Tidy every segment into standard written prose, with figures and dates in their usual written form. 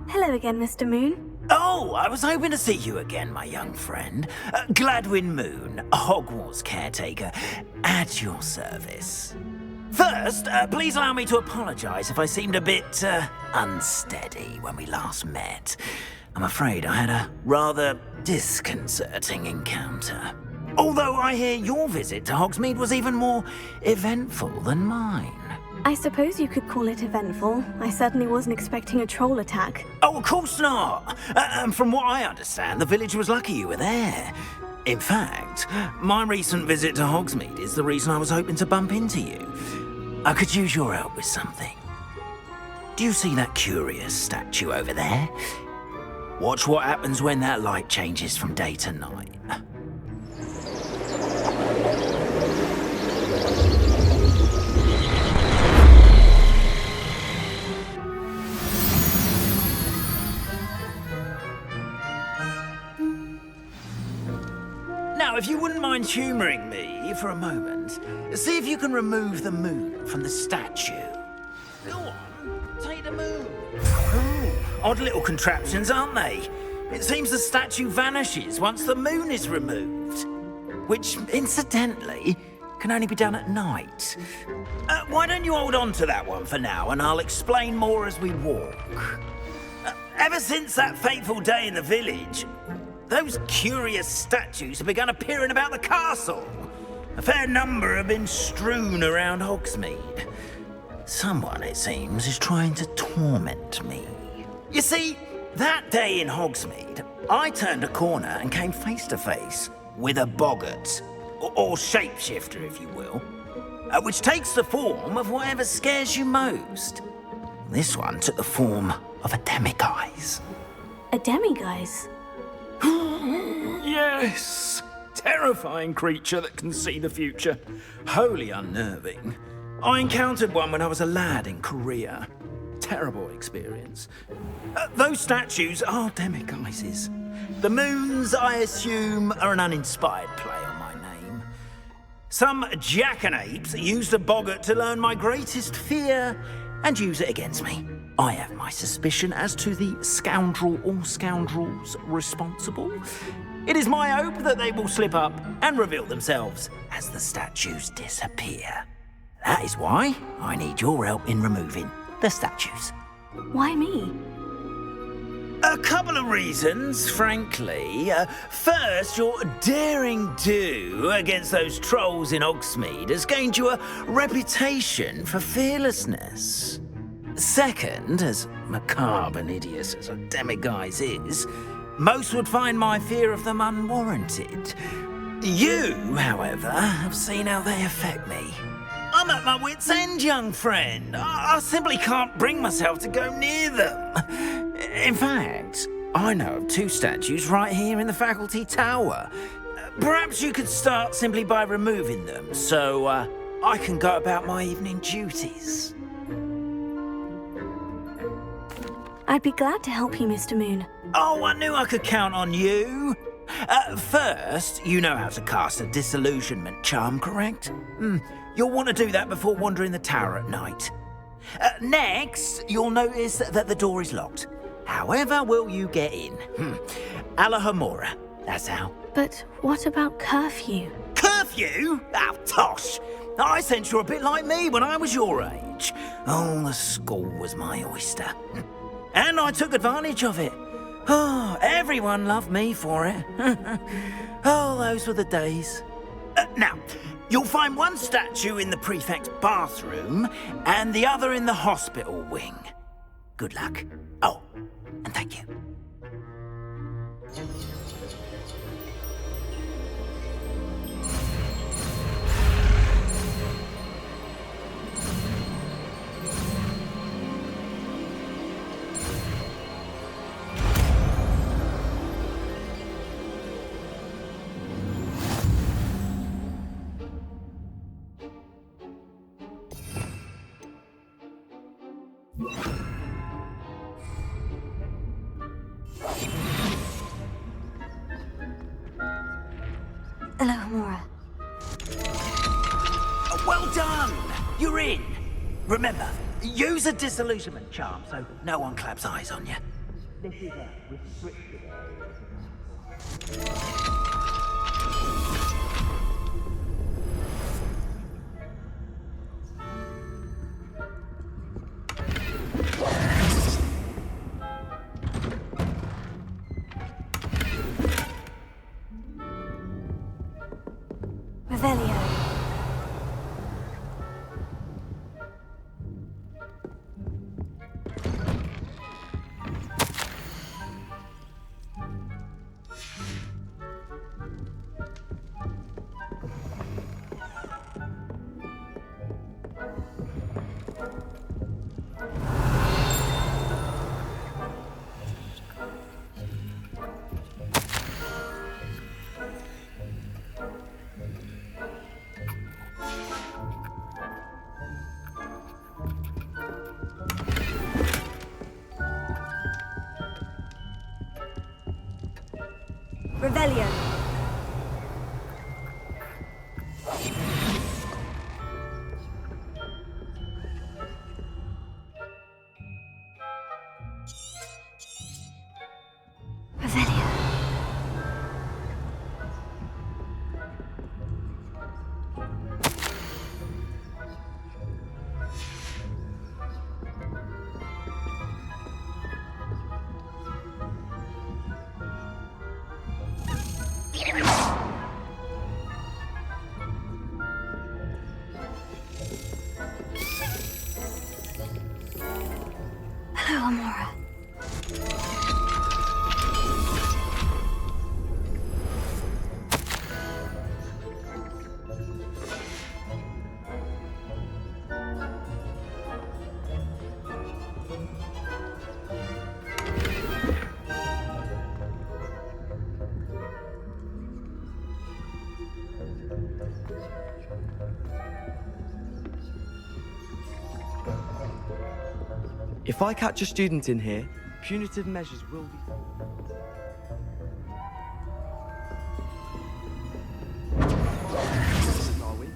Hello again, Mr. Moon. Oh, I was hoping to see you again, my young friend. Gladwin Moon, Hogwarts caretaker, at your service. First, please allow me to apologize if I seemed a bit, unsteady when we last met. I'm afraid I had a rather disconcerting encounter. Although I hear your visit to Hogsmeade was even more eventful than mine. I suppose you could call it eventful. I certainly wasn't expecting a troll attack. Oh, of course not. From what I understand, the village was lucky you were there. In fact, my recent visit to Hogsmeade is the reason I was hoping to bump into you. I could use your help with something. Do you see that curious statue over there? Watch what happens when that light changes from day to night. Now, if you wouldn't mind humouring me for a moment, see if you can remove the moon from the statue. Go on, take the moon. Odd little contraptions, aren't they? It seems the statue vanishes once the moon is removed. Which, incidentally, can only be done at night. Why don't you hold on to that one for now, and I'll explain more as we walk. Ever since that fateful day in the village, those curious statues have begun appearing about the castle. A fair number have been strewn around Hogsmeade. Someone, it seems, is trying to torment me. You see, that day in Hogsmeade, I turned a corner and came face to face with a boggart, or shapeshifter, if you will, which takes the form of whatever scares you most. This one took the form of a demiguise. A demiguise? Yes! Terrifying creature that can see the future. Wholly unnerving. I encountered one when I was a lad in Korea. Terrible experience. Those statues are demiguises. The moons, I assume, are an uninspired play on my name. Some jackanapes used a boggart to learn my greatest fear and use it against me. I have my suspicion as to the scoundrel or scoundrels responsible. It is my hope that they will slip up and reveal themselves as the statues disappear. That is why I need your help in removing the statues. Why me? A couple of reasons, frankly. First, your daring do against those trolls in Hogsmeade has gained you a reputation for fearlessness. Second, as macabre and hideous as a demiguise is, most would find my fear of them unwarranted. You, however, have seen how they affect me. I'm at my wit's end, young friend. I simply can't bring myself to go near them. In fact, I know of two statues right here in the faculty tower. Perhaps you could start simply by removing them, so I can go about my evening duties. I'd be glad to help you, Mr. Moon. Oh, I knew I could count on you. First, you know how to cast a disillusionment charm, correct? You'll want to do that before wandering the tower at night. Next, you'll notice that the door is locked. However will you get in? Alahomora, that's how. But what about curfew? Curfew? Oh, tosh. I sense you're a bit like me when I was your age. Oh, the school was my oyster. And I took advantage of it. Oh, everyone loved me for it. Oh, those were the days. Now, you'll find one statue in the prefect's bathroom and the other in the hospital wing. Good luck. Oh, and thank you. Alahomora. Well done! You're in. Remember, use a disillusionment charm so no one claps eyes on you. This is a restricted area. Revelio. Revelio. Revelio. Hello, Amora. If I catch a student in here, punitive measures will be... Are we?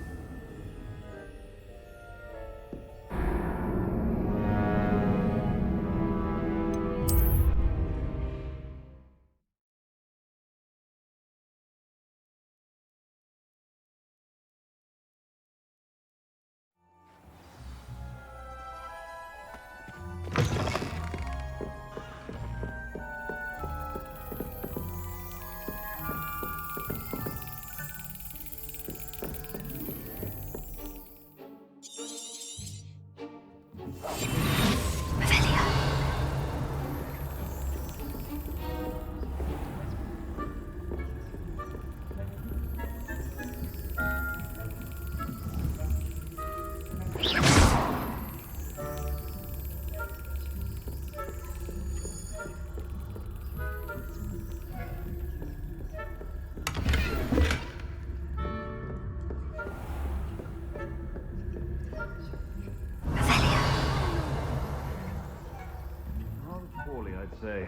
I'd say.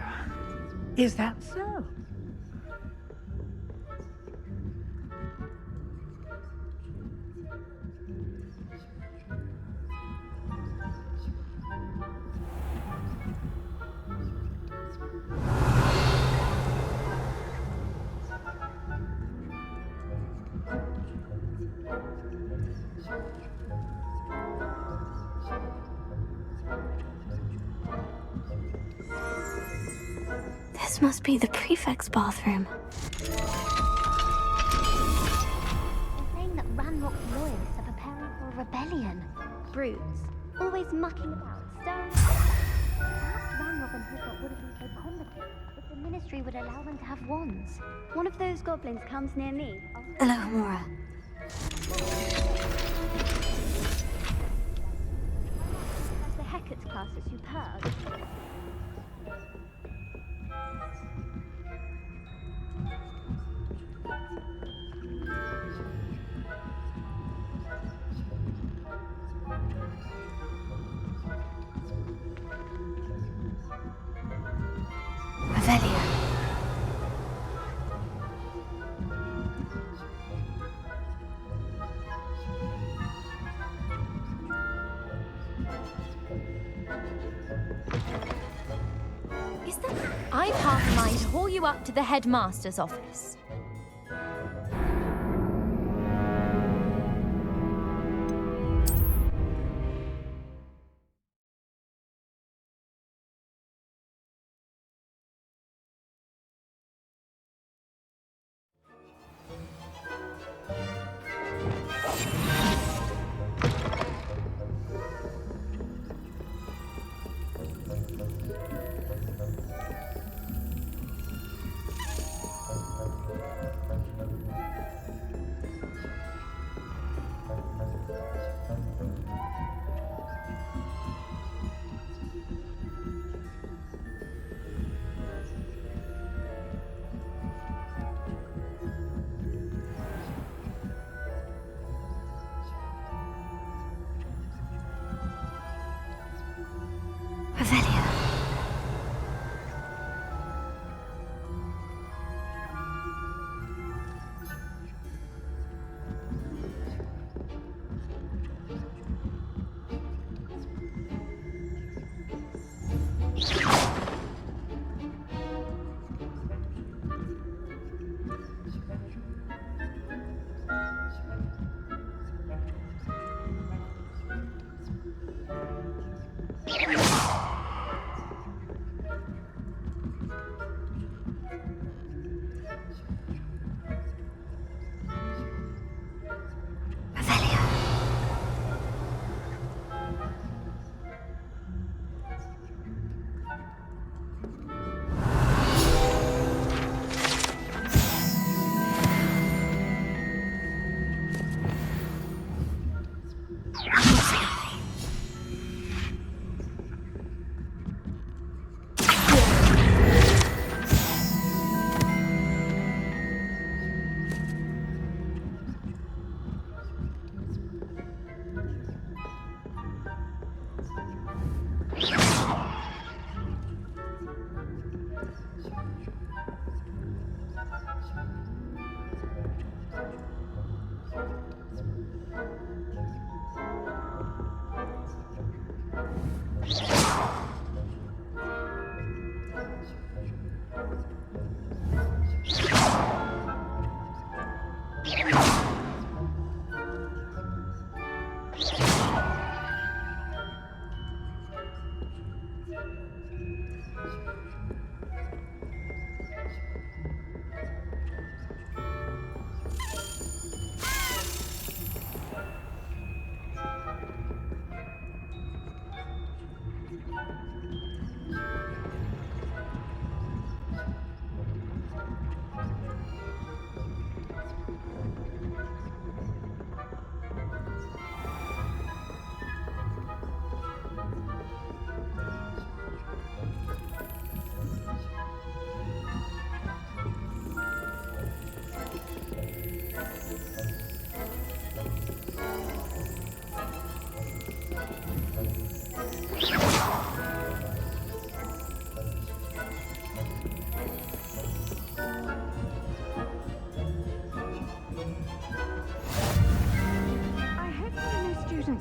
Is that so? This must be the prefect's bathroom. They're saying that Ranrock's loyalists are preparing for a rebellion. Brutes, always mucking about, stirring. Perhaps Ranrock and Hogwarts would have been so competent if the Ministry would allow them to have wands. One of those goblins comes near me. Hello, Amora. The Hecate's class is superb. Revelio. Is that... I've half a mind to haul you up to the headmaster's office.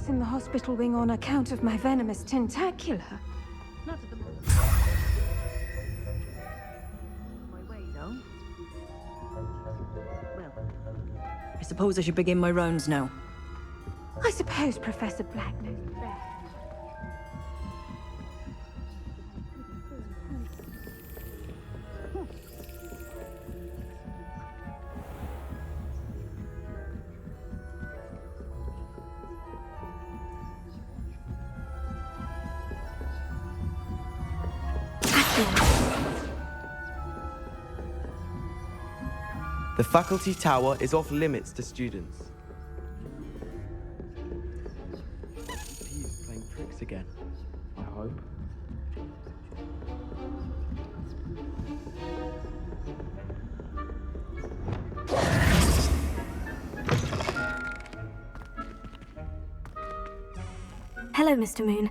In the hospital wing on account of my venomous tentacula. Not at the moment. My way, though. Well, I suppose I should begin my rounds now. I suppose Professor Black knows best. The faculty tower is off limits to students. He's playing tricks again. I hope. Hello, Mr. Moon.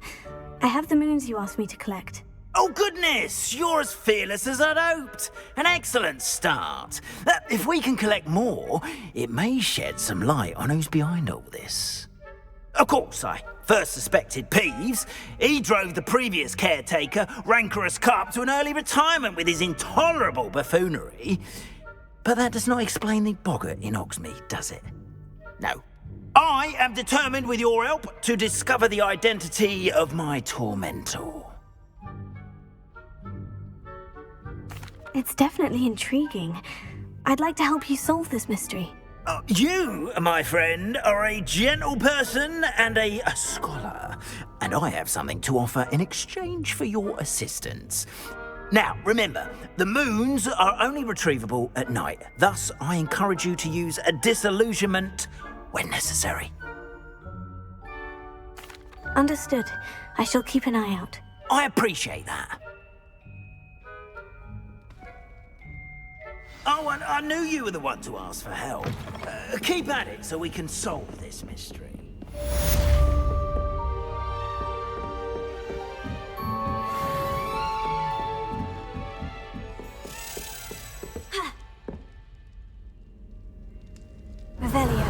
I have the moons you asked me to collect. Oh goodness, you're as fearless as I'd hoped. An excellent start. If we can collect more, it may shed some light on who's behind all this. Of course, I first suspected Peeves. He drove the previous caretaker, rancorous Carp, to an early retirement with his intolerable buffoonery. But that does not explain the boggart in Hogsmeade, does it? No. I am determined, with your help, to discover the identity of my tormentor. It's definitely intriguing. I'd like to help you solve this mystery. You, my friend, are a gentle person and a scholar, and I have something to offer in exchange for your assistance. Now, remember, the moons are only retrievable at night. Thus, I encourage you to use a disillusionment when necessary. Understood. I shall keep an eye out. I appreciate that. Oh, and I knew you were the one to ask for help. Keep at it so we can solve this mystery. Revelio.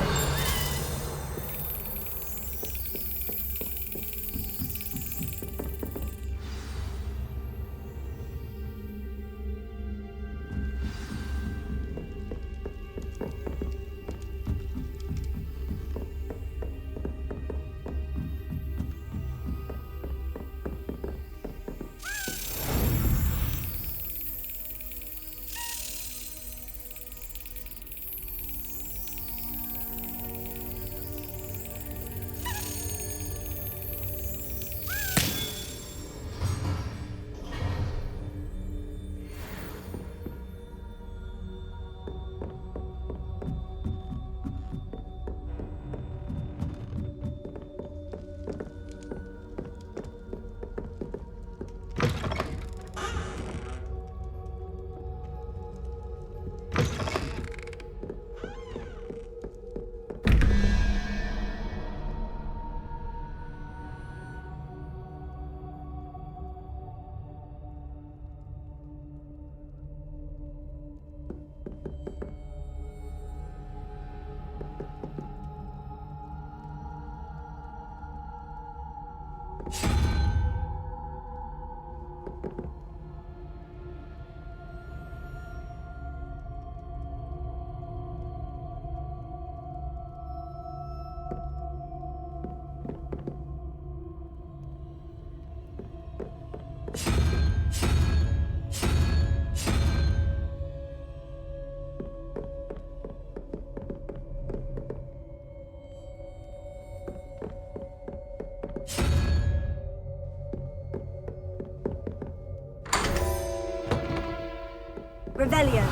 Revelio.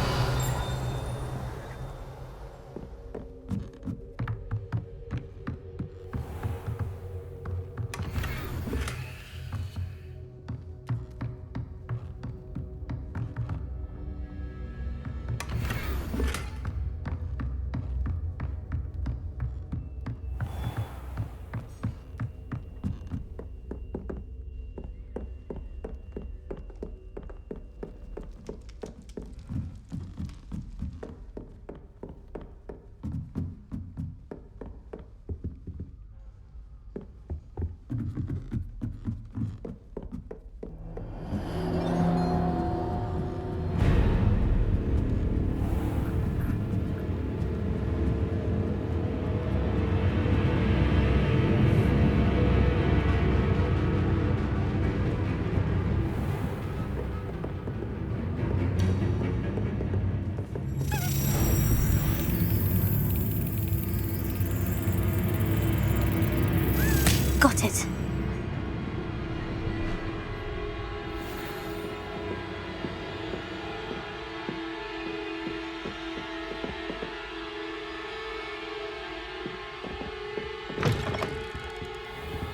Got it.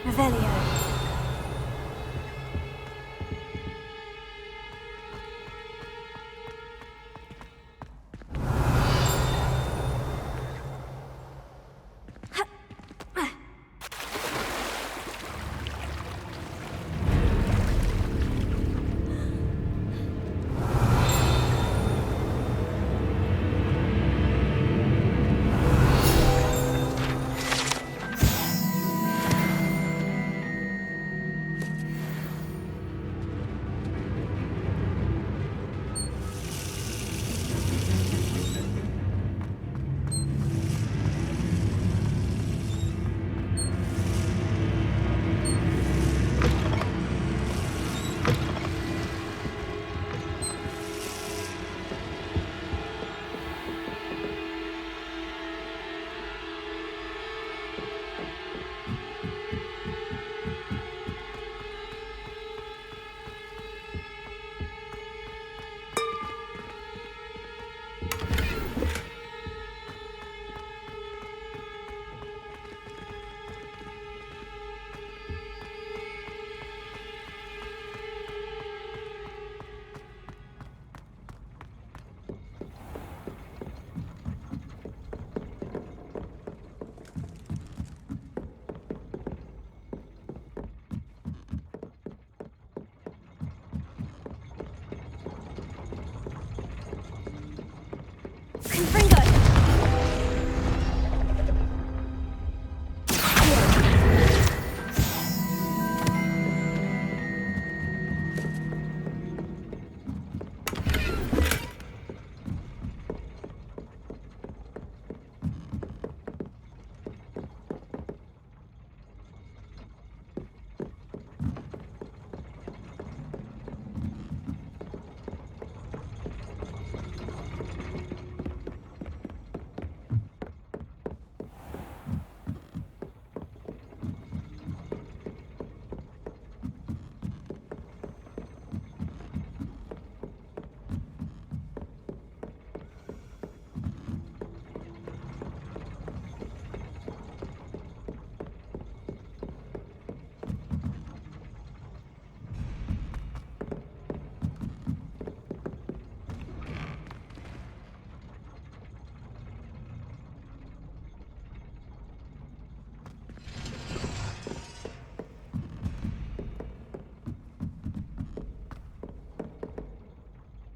Revelio.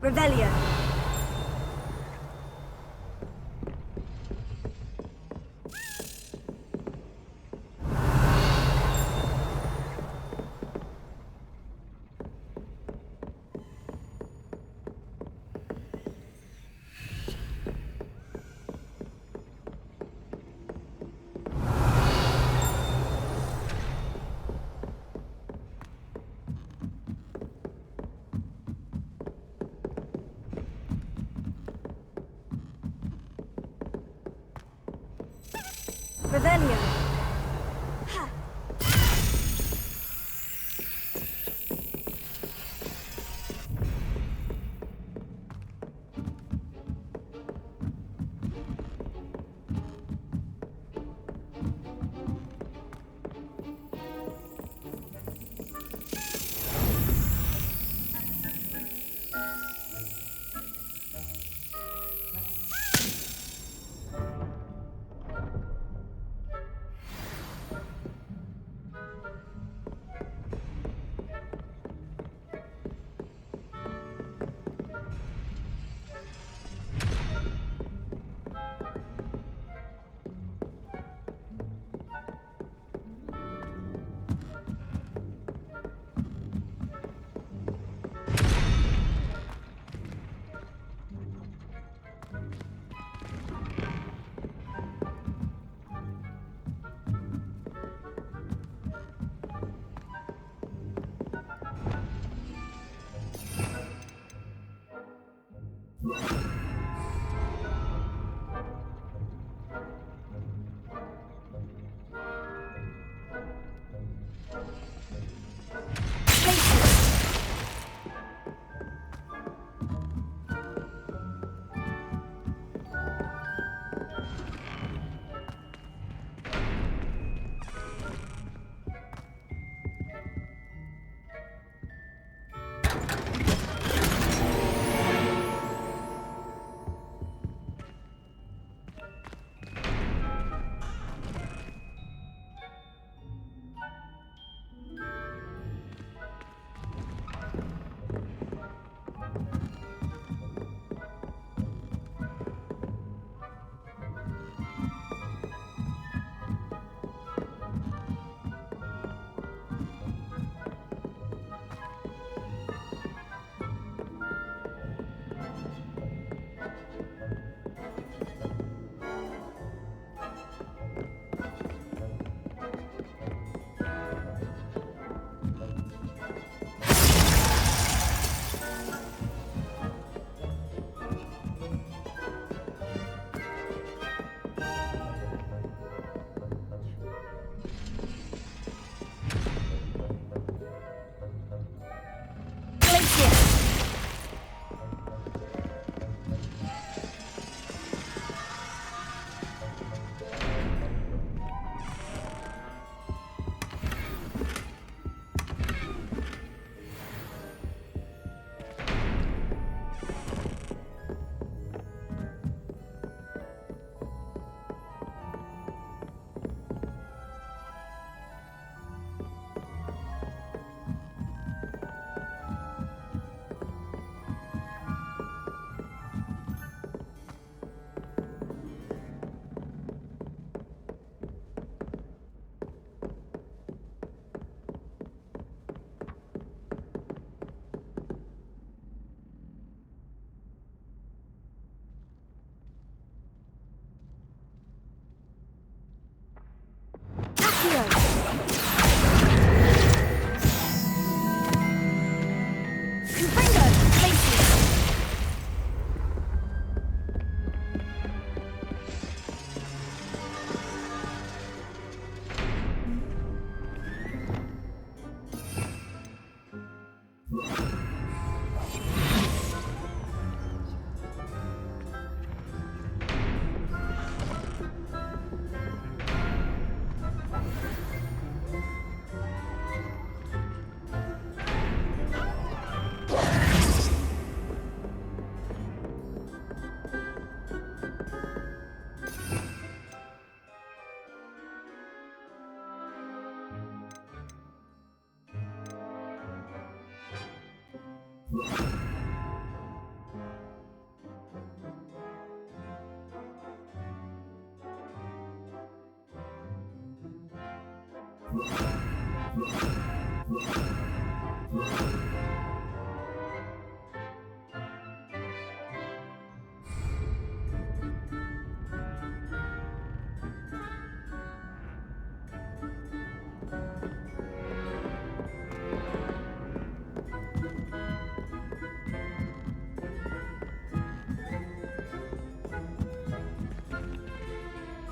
Revelio. Revelio. Ha.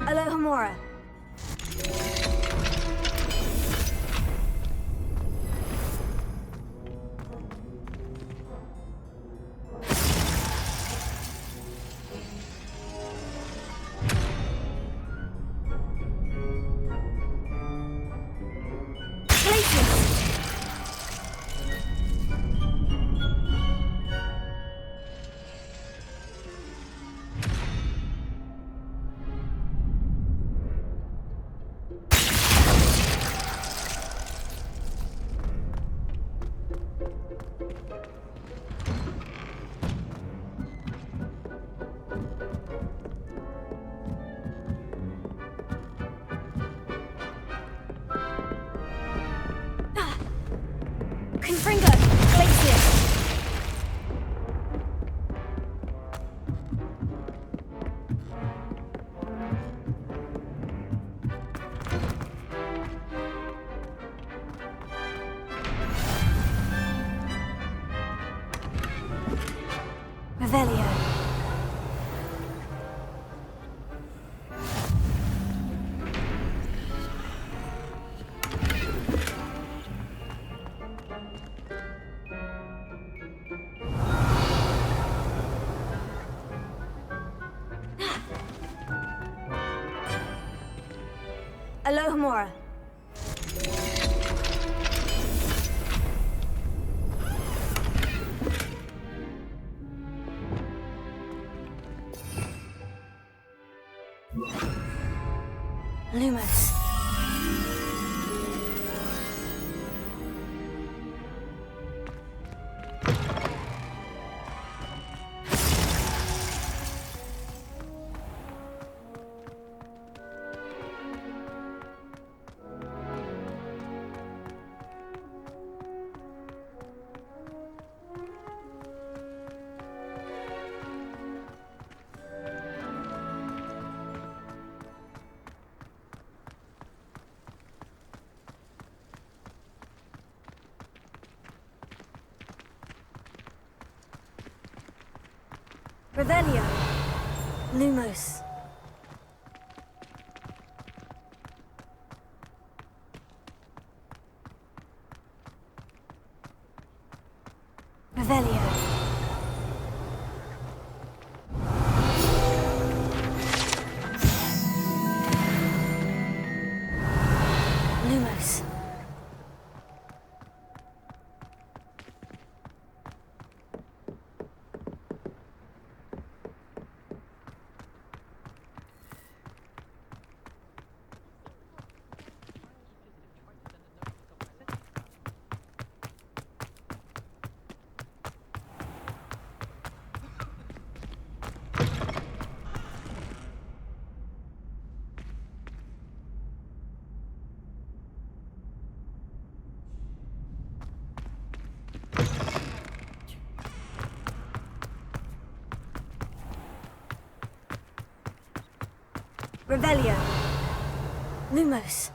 Alohomora. Revelio. Alohomora. Lumos. Revelio. Lumos. Revelio. Lumos. Revelio. Lumos.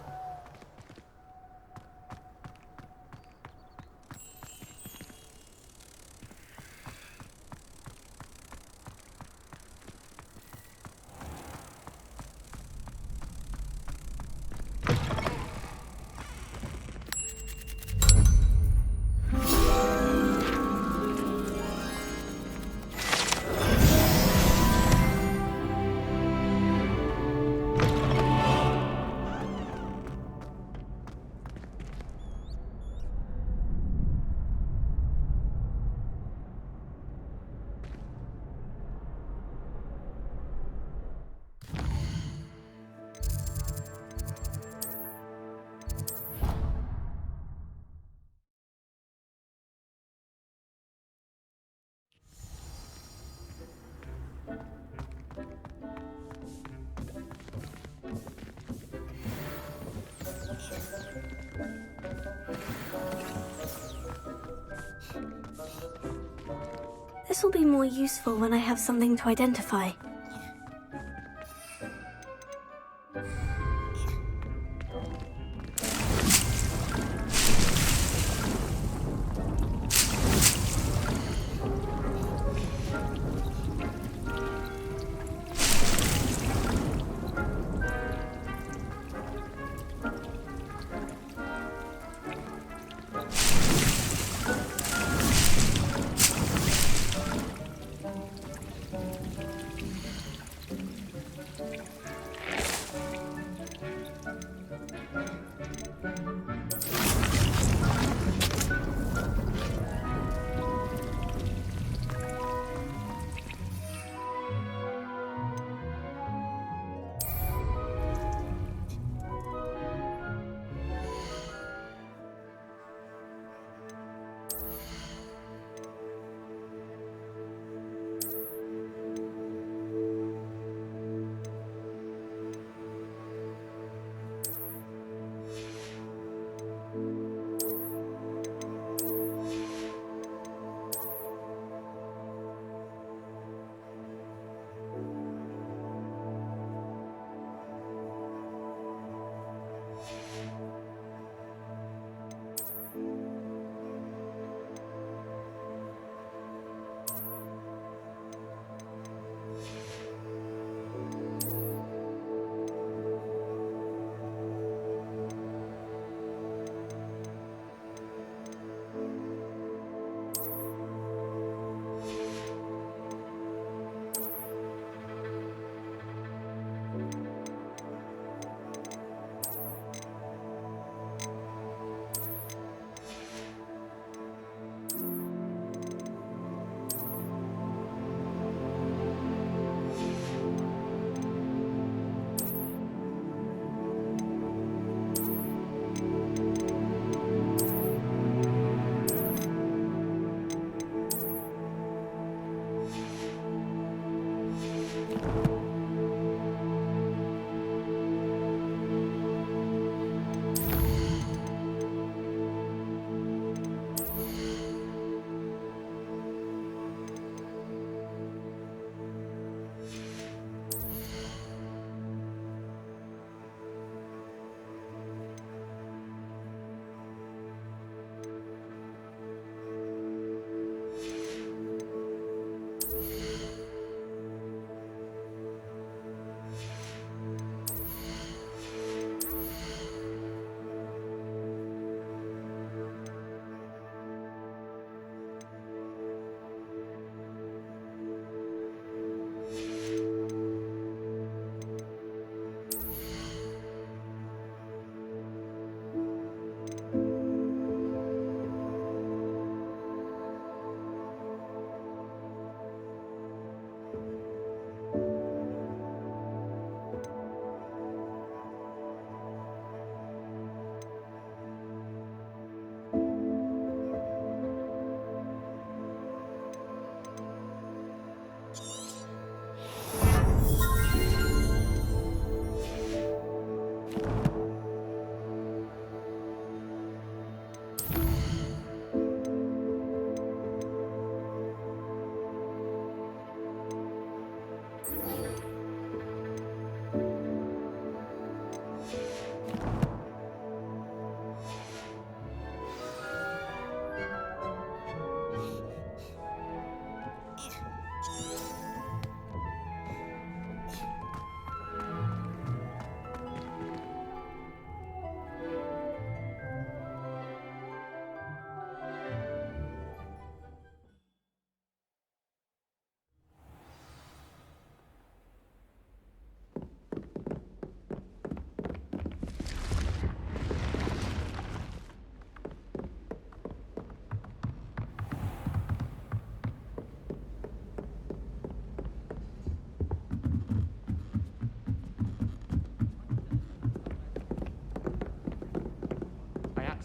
This will be more useful when I have something to identify.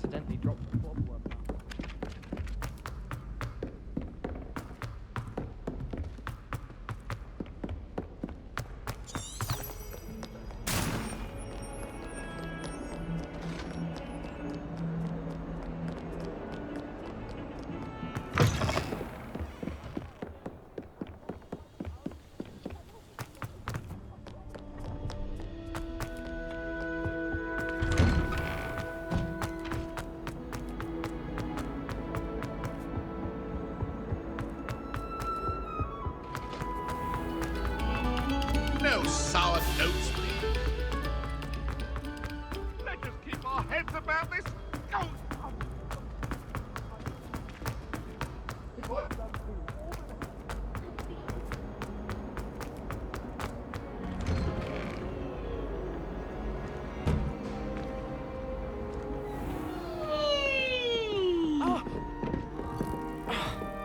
accidentally dropped the problem. those sour notes, please. Let's just keep our heads about this. Oh.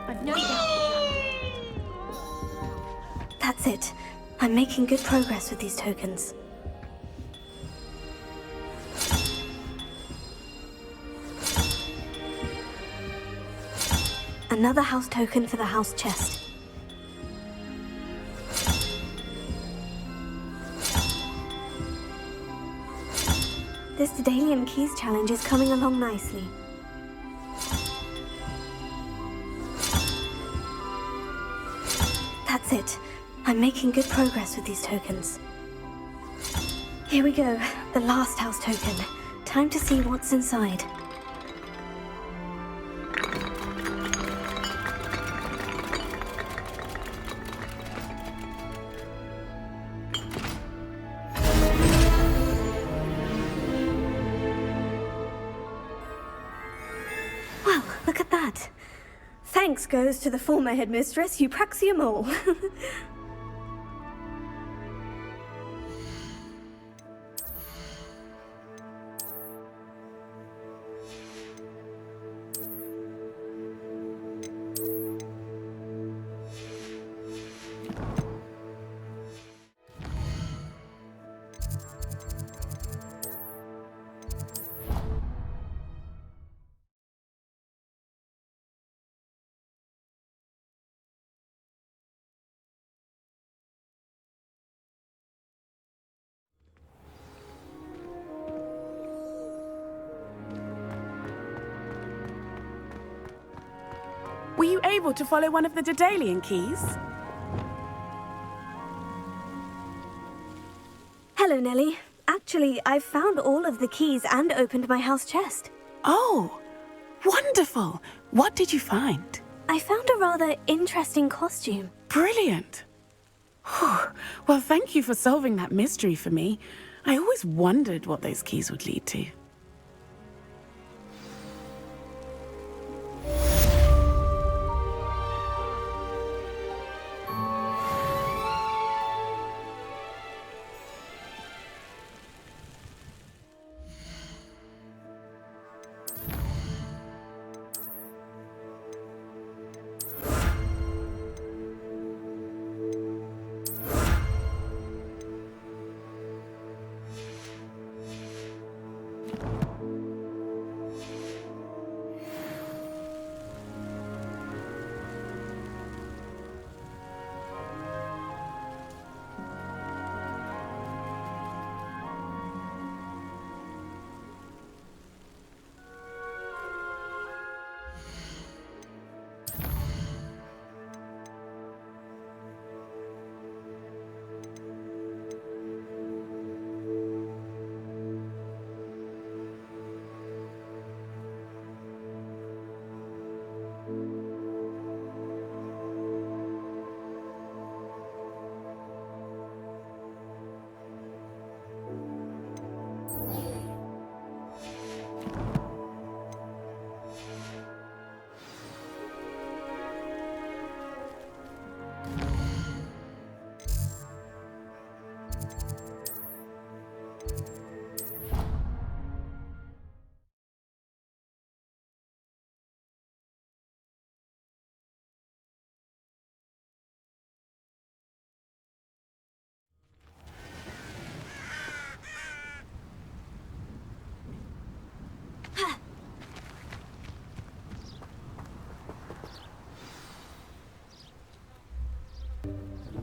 I've no doubt. That's it. I'm making good progress with these tokens. Another house token for the house chest. This Daedalian Keys challenge is coming along nicely. That's it. I'm making good progress with these tokens. Here we go, the last house token. Time to see what's inside. Well, look at that. Thanks goes to the former headmistress, Eupraxia Mole. Were you able to follow one of the Daedalian keys? Hello, Nellie. Actually, I've found all of the keys and opened my house chest. Oh, wonderful. What did you find? I found a rather interesting costume. Brilliant. Whew. Well, thank you for solving that mystery for me. I always wondered what those keys would lead to.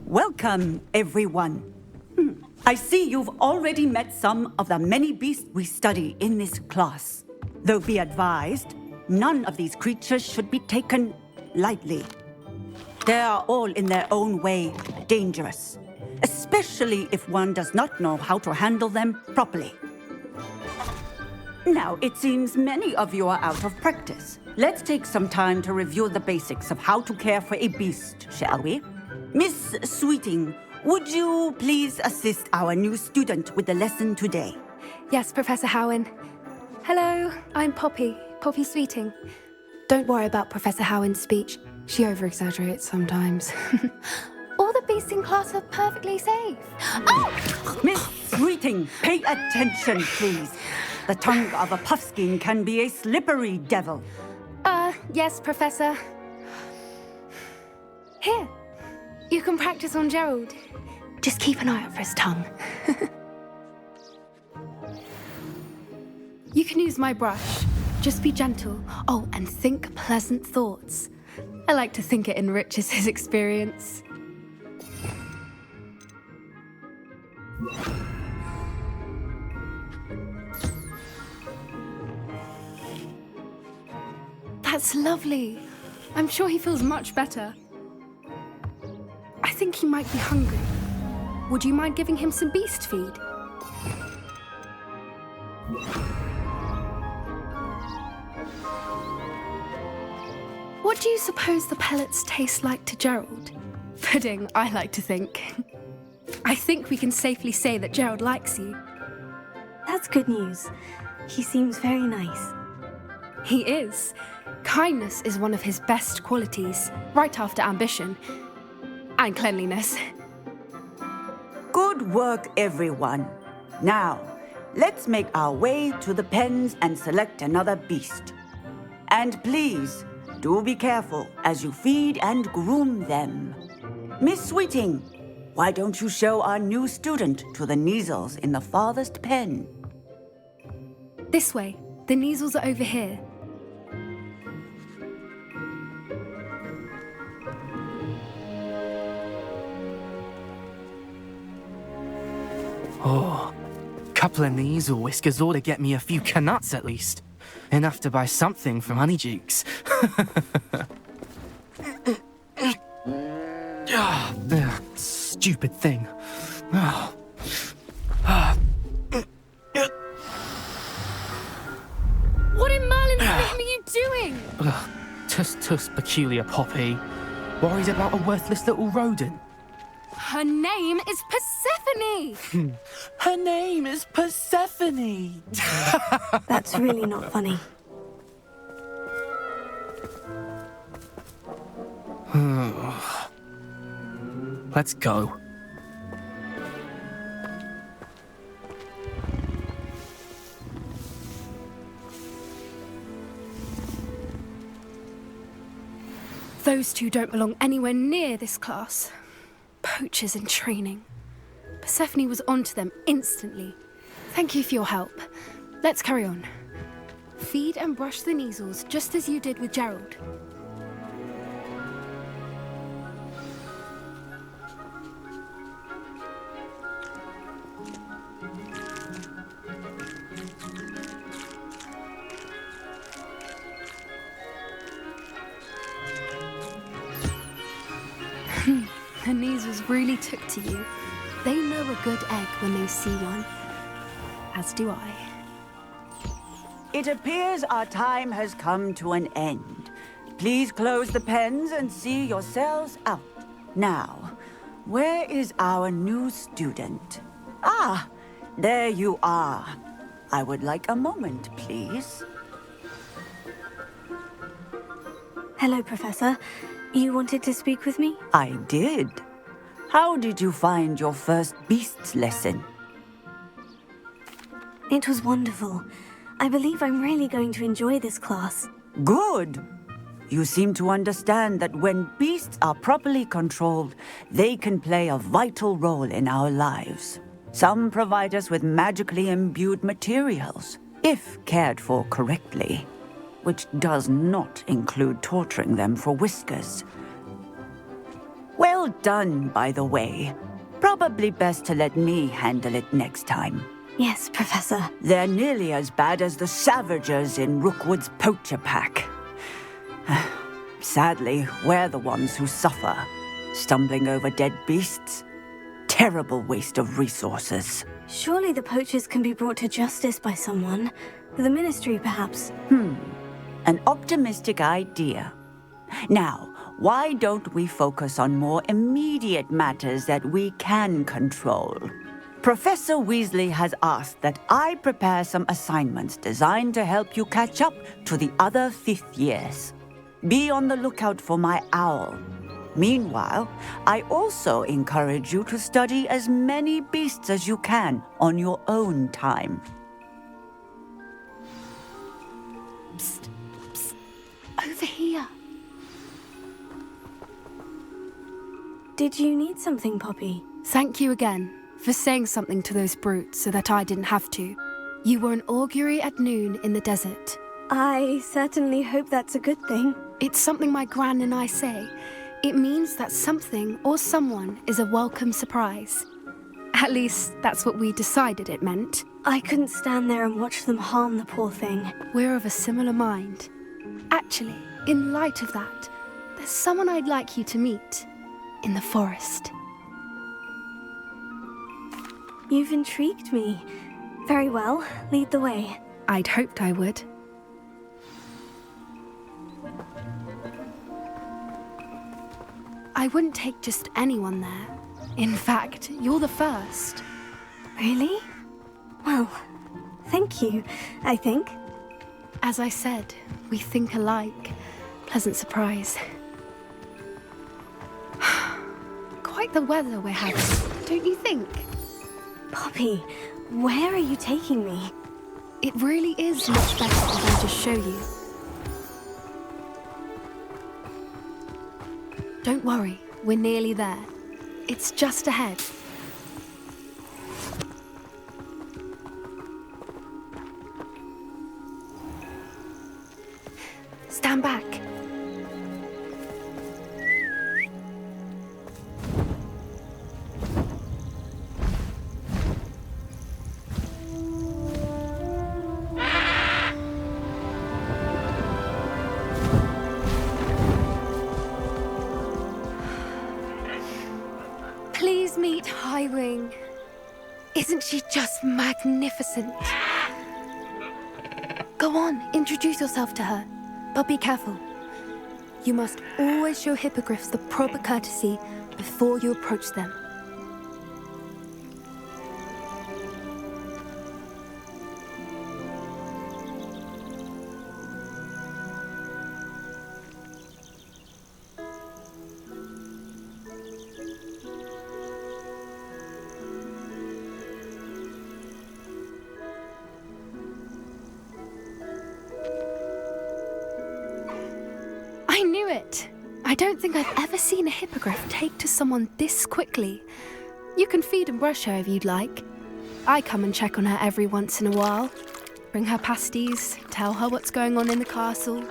Welcome, everyone. I see you've already met some of the many beasts we study in this class. Though be advised, none of these creatures should be taken lightly. They are all in their own way dangerous, especially if one does not know how to handle them properly. Now, it seems many of you are out of practice. Let's take some time to review the basics of how to care for a beast, shall we? Miss Sweeting, would you please assist our new student with the lesson today? Yes, Professor Howen. Hello, I'm Poppy Sweeting. Don't worry about Professor Howen's speech. She over-exaggerates sometimes. All the beasts in class are perfectly safe. Oh! Miss Sweeting, pay attention, please. The tongue of a puffskein can be a slippery devil. Yes, Professor. Here, you can practice on Gerald. Just keep an eye out for his tongue. You can use my brush. Just be gentle. Oh, and think pleasant thoughts. I like to think it enriches his experience. That's lovely. I'm sure he feels much better. I think he might be hungry. Would you mind giving him some beast feed? What do you suppose the pellets taste like to Gerald? Pudding, I like to think. I think we can safely say that Gerald likes you. That's good news. He seems very nice. He is. Kindness is one of his best qualities, right after ambition. And cleanliness. Good work, everyone. Now, let's make our way to the pens and select another beast. And please, do be careful as you feed and groom them. Miss Sweeting, why don't you show our new student to the Neasels in the farthest pen? This way. The Neasels are over here. Oh, couple of Neasel whiskers ought to get me a few canuts at least. Enough to buy something from Honeydukes. Stupid thing. What in Merlin's name are you doing? Tuss, peculiar Poppy. Worried about a worthless little rodent. Her name is Persephone! Her name is Persephone! That's really not funny. Let's go. Those two don't belong anywhere near this class. Poachers in training. Persephone was onto them instantly. Thank you for your help. Let's carry on. Feed and brush the Neasels just as you did with Gerald. The Neasels really took to you. They know a good egg when they see one. As do I. It appears our time has come to an end. Please close the pens and see yourselves out. Now, where is our new student? Ah, there you are. I would like a moment, please. Hello, Professor. You wanted to speak with me? I did. How did you find your first beasts lesson? It was wonderful. I believe I'm really going to enjoy this class. Good. You seem to understand that when beasts are properly controlled, they can play a vital role in our lives. Some provide us with magically imbued materials, if cared for correctly, which does not include torturing them for whiskers. Well done, by the way. Probably best to let me handle it next time. Yes, Professor. They're nearly as bad as the Savagers in Rookwood's poacher pack. Sadly, we're the ones who suffer, stumbling over dead beasts. Terrible waste of resources. Surely the poachers can be brought to justice by someone. The Ministry, perhaps. An optimistic idea. Now, why don't we focus on more immediate matters that we can control? Professor Weasley has asked that I prepare some assignments designed to help you catch up to the other 5th years. Be on the lookout for my owl. Meanwhile, I also encourage you to study as many beasts as you can on your own time. Psst, psst. Over here. Did you need something, Poppy? Thank you again for saying something to those brutes so that I didn't have to. You were an augury at noon in the desert. I certainly hope that's a good thing. It's something my gran and I say. It means that something or someone is a welcome surprise. At least, that's what we decided it meant. I couldn't stand there and watch them harm the poor thing. We're of a similar mind. Actually, in light of that, there's someone I'd like you to meet. In the forest. You've intrigued me. Very well, lead the way. I'd hoped I would. I wouldn't take just anyone there. In fact, you're the first. Really? Well, thank you, I think. As I said, we think alike. Pleasant surprise. Quite the weather we're having, don't you think? Poppy, where are you taking me? It really is much better if I just show you. Don't worry, we're nearly there. It's just ahead. Stand back. Please meet Highwing. Isn't she just magnificent? Go on, introduce yourself to her. But be careful. You must always show hippogriffs the proper courtesy before you approach them. I knew it! I don't think I've ever seen a hippogriff take to someone this quickly. You can feed and brush her if you'd like. I come and check on her every once in a while. Bring her pasties, tell her what's going on in the castle.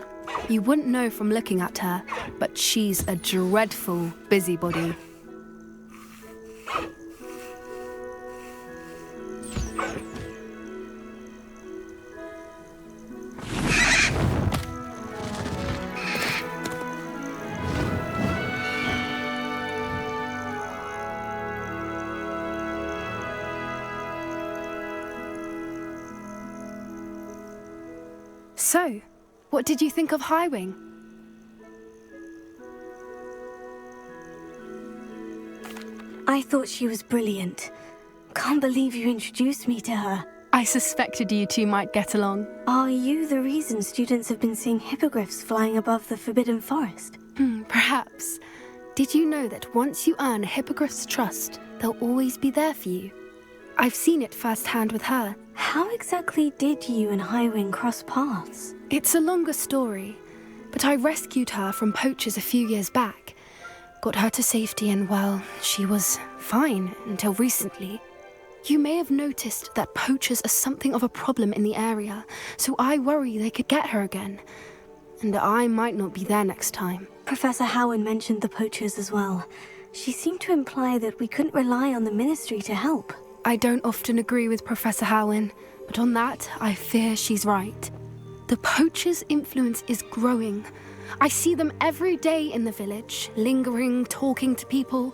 You wouldn't know from looking at her, but she's a dreadful busybody. So, what did you think of Highwing? I thought she was brilliant. Can't believe you introduced me to her. I suspected you two might get along. Are you the reason students have been seeing hippogriffs flying above the Forbidden Forest? Perhaps. Did you know that once you earn a hippogriff's trust, they'll always be there for you? I've seen it firsthand with her. How exactly did you and Highwing cross paths? It's a longer story, but I rescued her from poachers a few years back. Got her to safety and, well, she was fine until recently. You may have noticed that poachers are something of a problem in the area, so I worry they could get her again. And I might not be there next time. Professor Howin mentioned the poachers as well. She seemed to imply that we couldn't rely on the Ministry to help. I don't often agree with Professor Howin, but on that, I fear she's right. The poachers' influence is growing. I see them every day in the village, lingering, talking to people.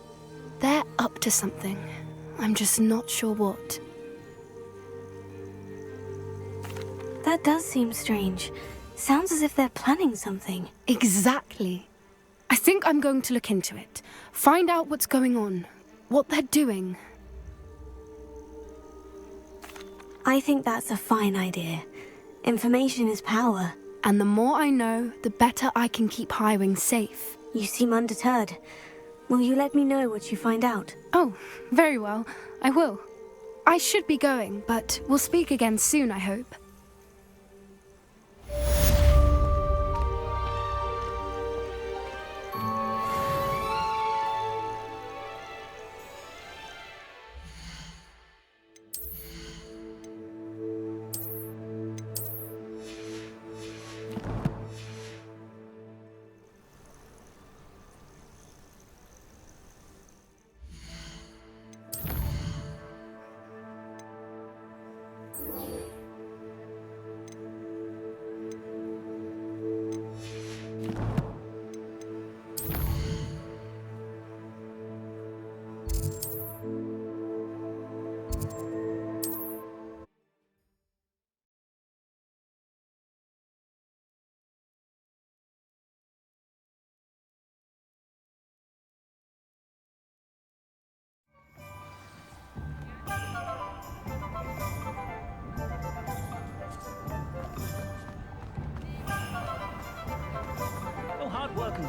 They're up to something. I'm just not sure what. That does seem strange. Sounds as if they're planning something. Exactly. I think I'm going to look into it. Find out what's going on. What they're doing. I think that's a fine idea. Information is power. And the more I know, the better I can keep Highwing safe. You seem undeterred. Will you let me know what you find out? Oh, very well. I will. I should be going, but we'll speak again soon, I hope.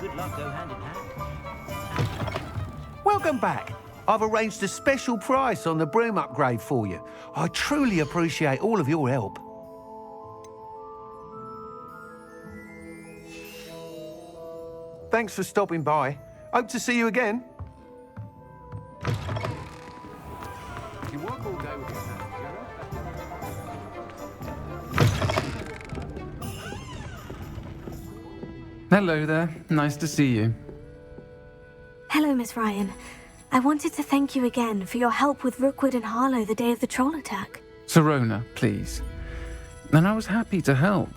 Good luck go hand in hand. Welcome back. I've arranged a special price on the broom upgrade for you. I truly appreciate all of your help. Thanks for stopping by. Hope to see you again. You work all day with your hands, Hello there. Nice to see you. Hello, Miss Ryan. I wanted to thank you again for your help with Rookwood and Harlow the day of the troll attack. Sirona, please. And I was happy to help.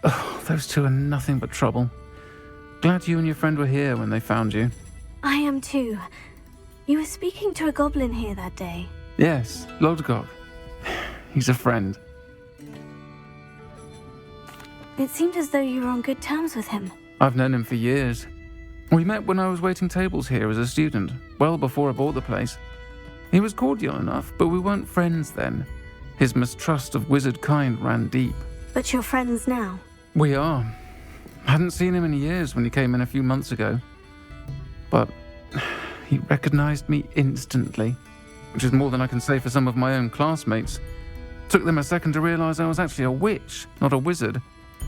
Oh, those two are nothing but trouble. Glad you and your friend were here when they found you. I am too. You were speaking to a goblin here that day. Yes, Lodgok. He's a friend. It seemed as though you were on good terms with him. I've known him for years. We met when I was waiting tables here as a student, well before I bought the place. He was cordial enough, but we weren't friends then. His mistrust of wizard kind ran deep. But you're friends now? We are. Hadn't seen him in years when he came in a few months ago. But he recognized me instantly, which is more than I can say for some of my own classmates. Took them a second to realize I was actually a witch, not a wizard.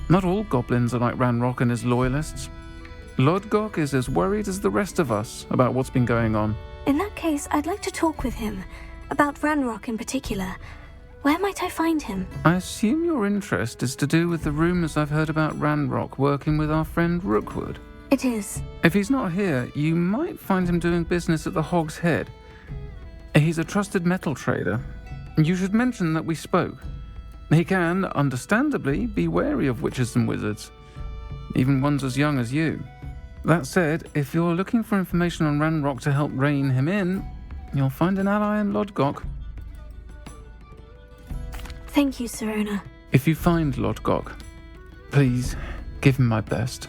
Not all goblins are like Ranrock and his loyalists. Lodgok is as worried as the rest of us about what's been going on. In that case, I'd like to talk with him. About Ranrock in particular. Where might I find him? I assume your interest is to do with the rumors I've heard about Ranrock working with our friend Rookwood. It is. If he's not here, you might find him doing business at the Hog's Head. He's a trusted metal trader. You should mention that we spoke. He can, understandably, be wary of witches and wizards, even ones as young as you. That said, if you're looking for information on Ranrock to help rein him in, you'll find an ally in Lodgok. Thank you, Sirona. If you find Lodgok, please give him my best.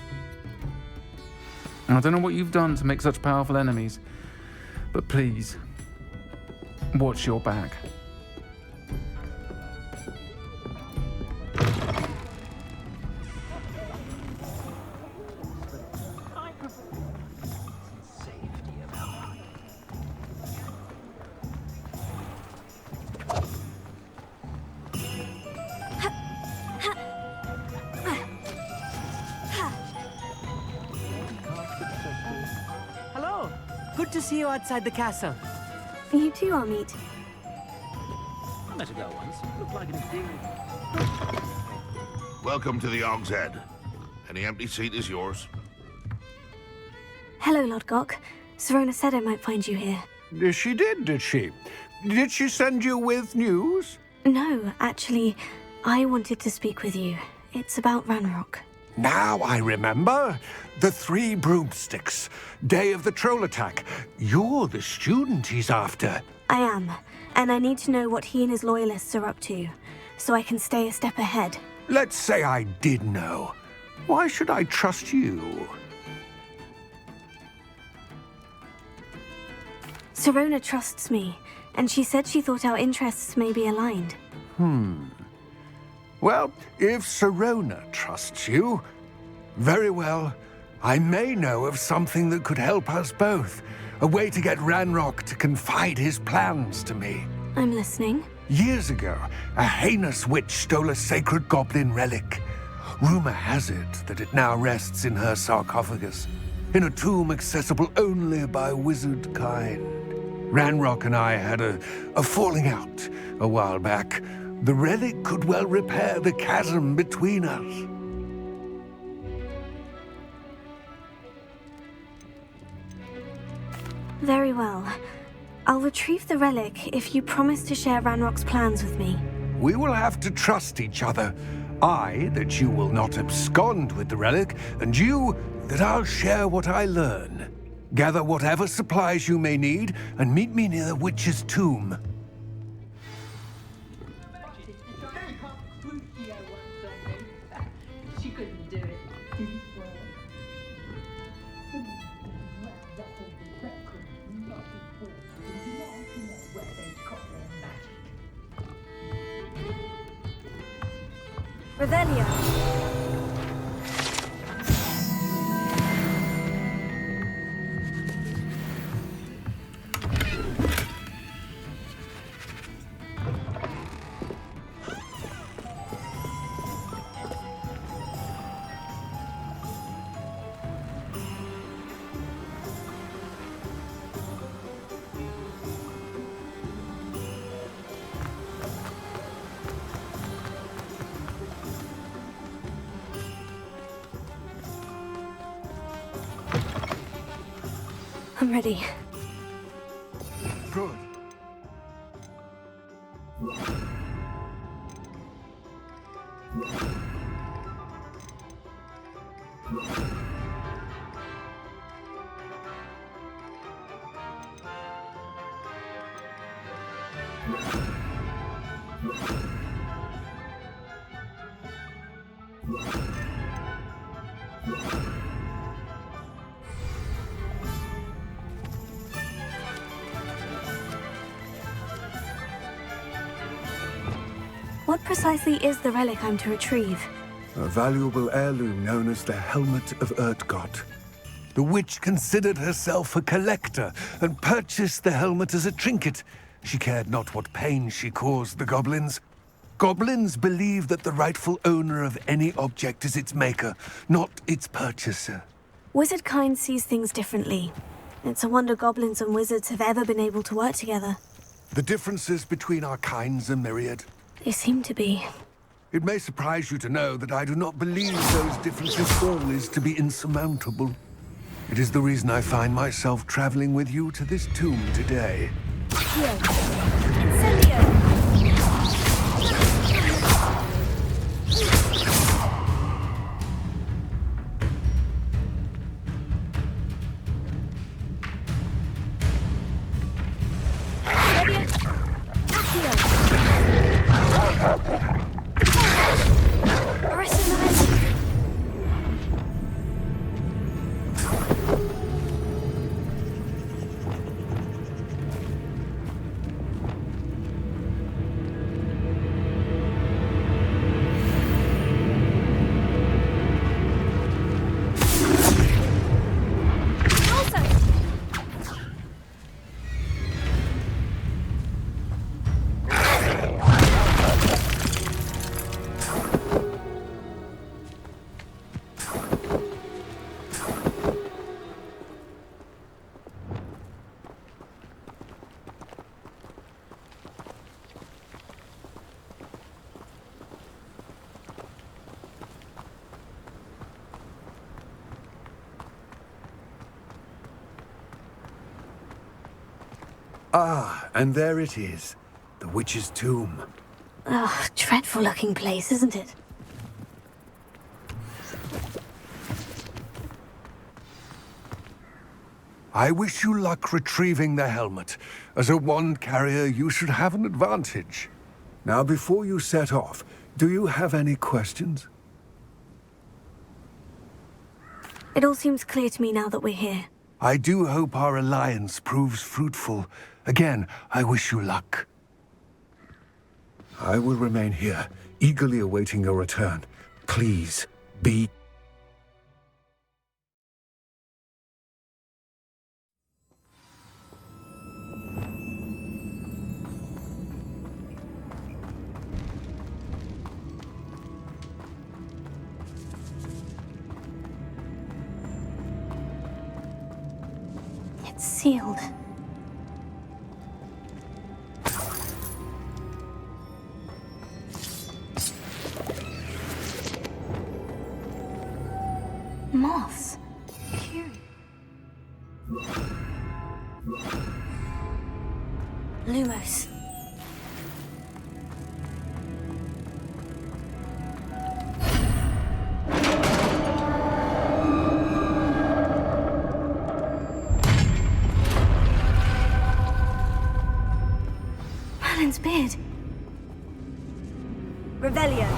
I don't know what you've done to make such powerful enemies, but please, watch your back. Good to see you outside the castle. You too, Amit. I met a girl once. Looked like an endearing. Welcome to the Hog's Head. Any empty seat is yours. Hello, Lodgok. Sirona said I might find you here. She did she? Did she send you with news? No, actually, I wanted to speak with you. It's about Ranrock. Now I remember. The 3 broomsticks. Day of the troll attack. You're the student he's after. I am, and I need to know what he and his loyalists are up to, so I can stay a step ahead. Let's say I did know. Why should I trust you? Sirona trusts me, and she said she thought our interests may be aligned. Well, if Sirona trusts you, very well. I may know of something that could help us both. A way to get Ranrock to confide his plans to me. I'm listening. Years ago, a heinous witch stole a sacred goblin relic. Rumor has it that it now rests in her sarcophagus, in a tomb accessible only by wizard kind. Ranrock and I had a falling out a while back. The relic could well repair the chasm between us. Very well. I'll retrieve the relic if you promise to share Ranrock's plans with me. We will have to trust each other. I, that you will not abscond with the relic, and you, that I'll share what I learn. Gather whatever supplies you may need, and meet me near the witch's tomb. She couldn't do it. Revelio. I'm ready. Good. What precisely is the relic I'm to retrieve? A valuable heirloom known as the Helmet of Urtgott. The witch considered herself a collector and purchased the helmet as a trinket. She cared not what pain she caused the goblins. Goblins believe that the rightful owner of any object is its maker, not its purchaser. Wizard kind sees things differently. It's a wonder goblins and wizards have ever been able to work together. The differences between our kinds are myriad. They seem to be. It may surprise you to know that I do not believe those differences always to be insurmountable. It is the reason I find myself traveling with you to this tomb today. Here. Incendio! Ah, and there it is. The witch's tomb. Oh, dreadful looking place, isn't it? I wish you luck retrieving the helmet. As a wand carrier, you should have an advantage. Now, before you set off, do you have any questions? It all seems clear to me now that we're here. I do hope our alliance proves fruitful. Again, I wish you luck. I will remain here, eagerly awaiting your return. Please, be... It's sealed. Moths. Curious. Lumos. Merlin's beard. Revelio.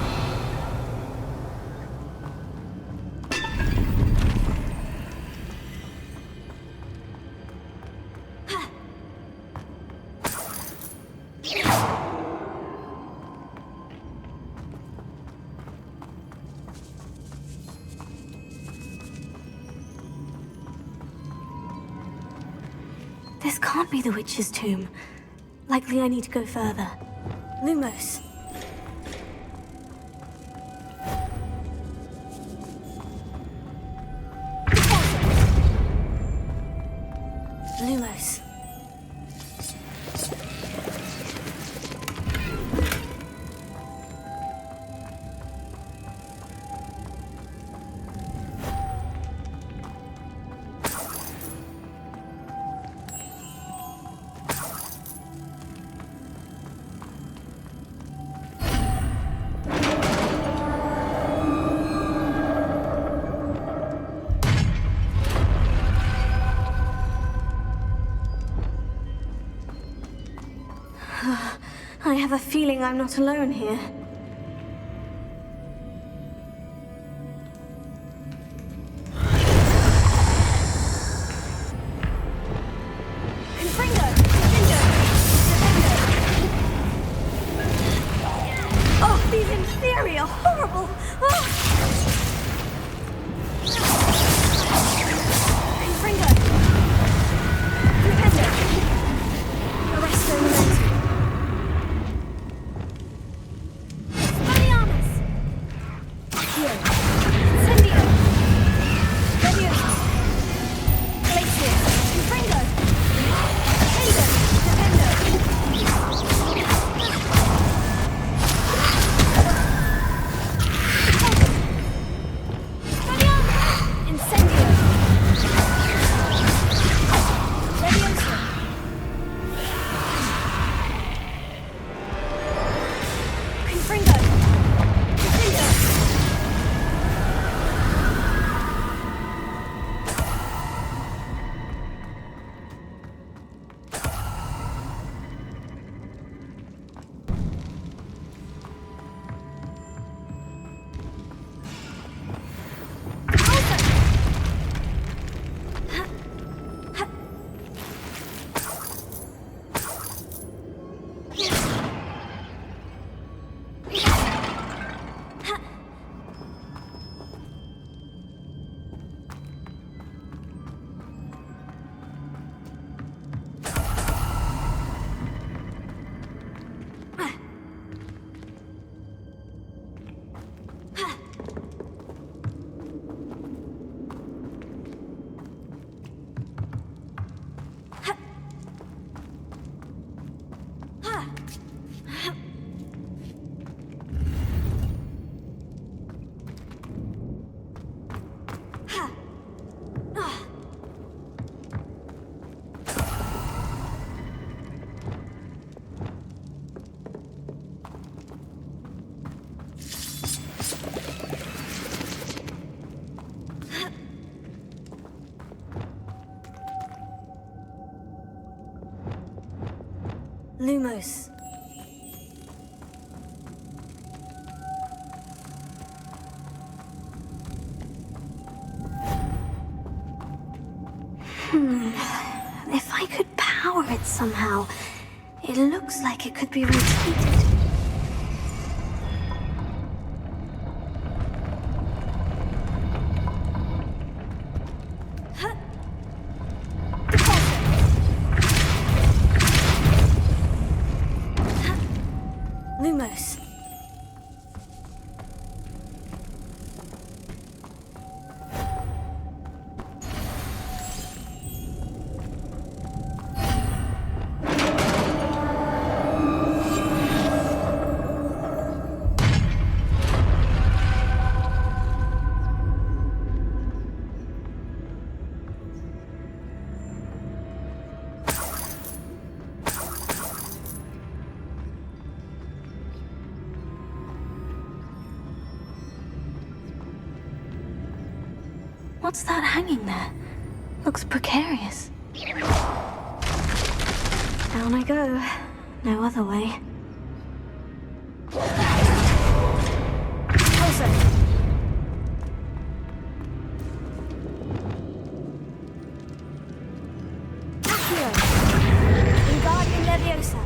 This can't be the witch's tomb. Likely I need to go further. Lumos. Lumos. I have a feeling I'm not alone here. Oh, these inferior, horrible! Lumos. If I could power it somehow, it looks like it could be rotated. Lumos. What's that hanging there? Looks precarious. Down I go. No other way. Closer. Accio. Wingardium Leviosa.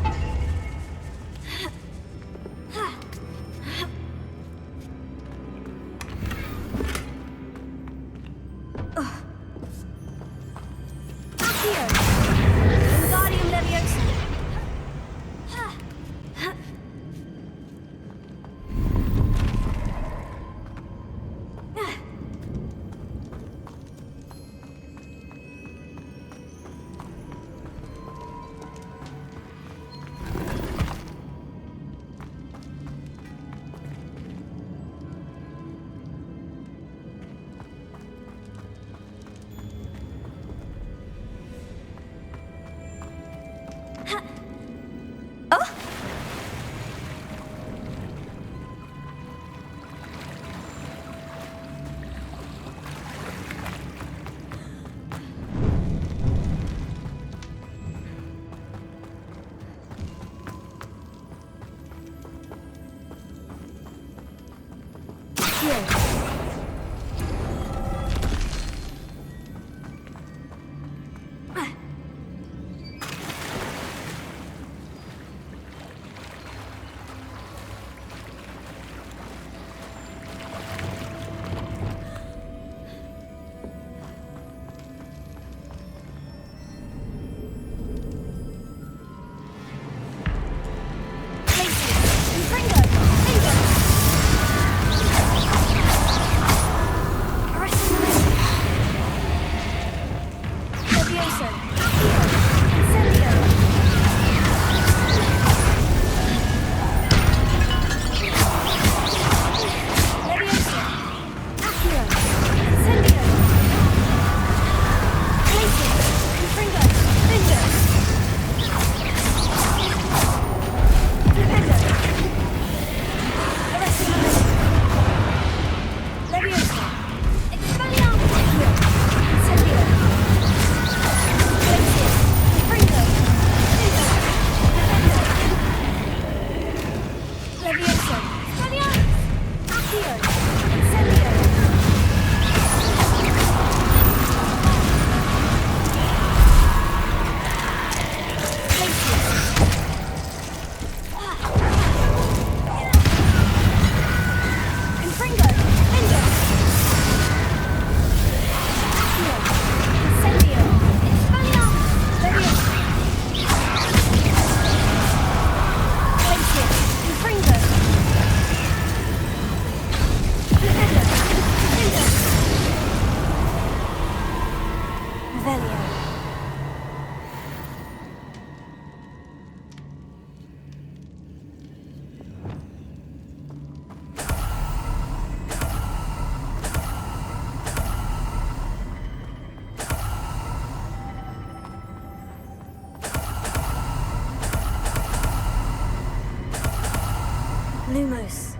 Lumos.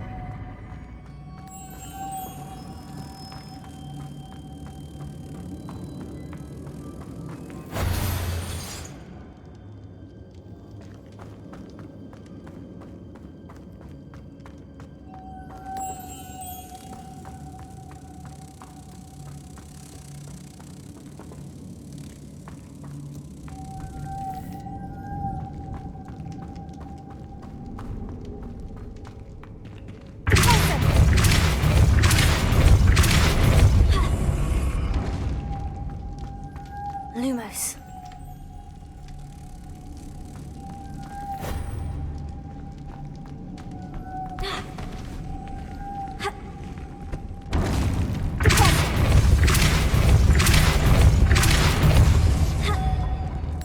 Lumos.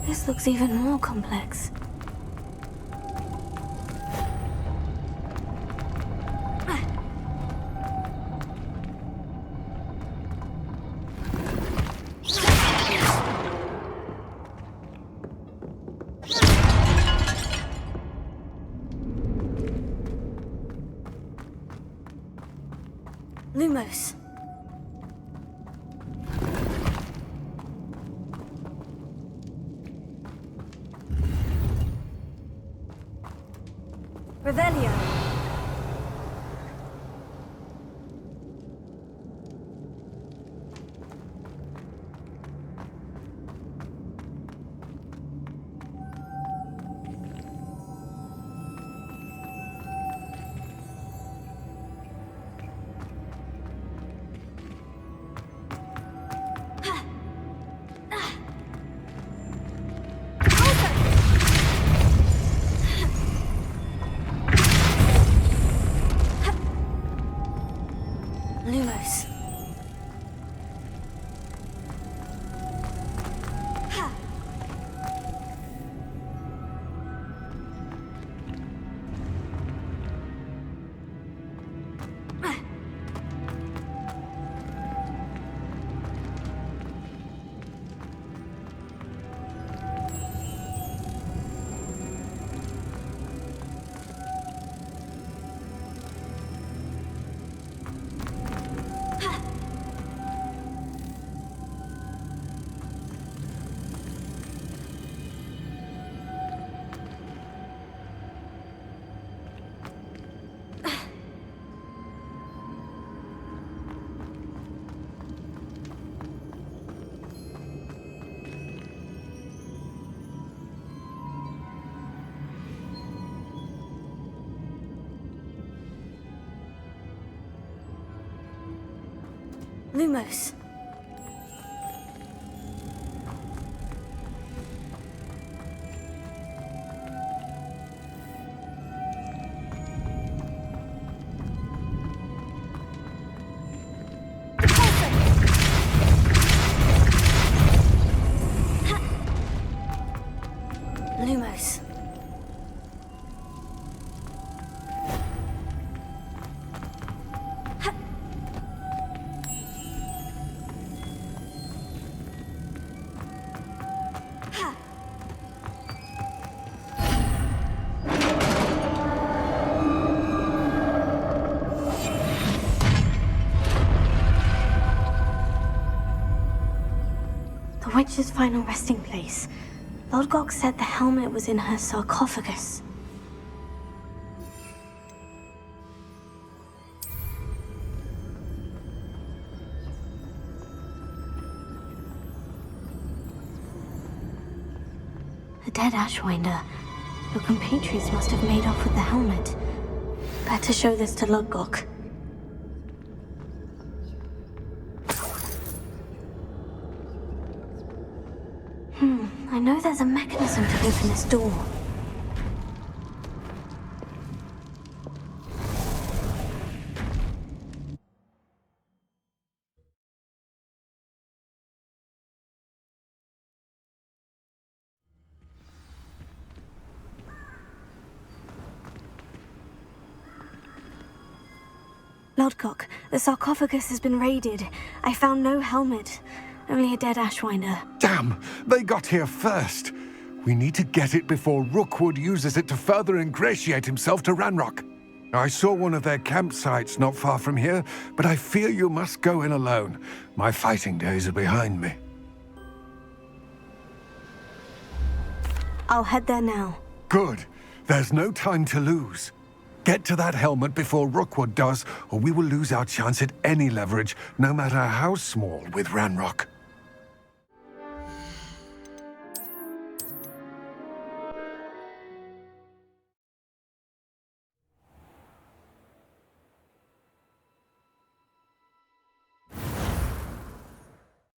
This looks even more complex. Lumos. Revelio. Lumos. Lumos. Lumos. The witch's final resting place. Lodgok said the helmet was in her sarcophagus. A dead ashwinder. Your compatriots must have made off with the helmet. Better show this to Lodgok. I know there's a mechanism to open this door. Lodgok, the sarcophagus has been raided. I found no helmet. Only a dead ashwinder. Damn! They got here first. We need to get it before Rookwood uses it to further ingratiate himself to Ranrock. I saw one of their campsites not far from here, but I fear you must go in alone. My fighting days are behind me. I'll head there now. Good. There's no time to lose. Get to that helmet before Rookwood does, or we will lose our chance at any leverage, no matter how small, with Ranrock.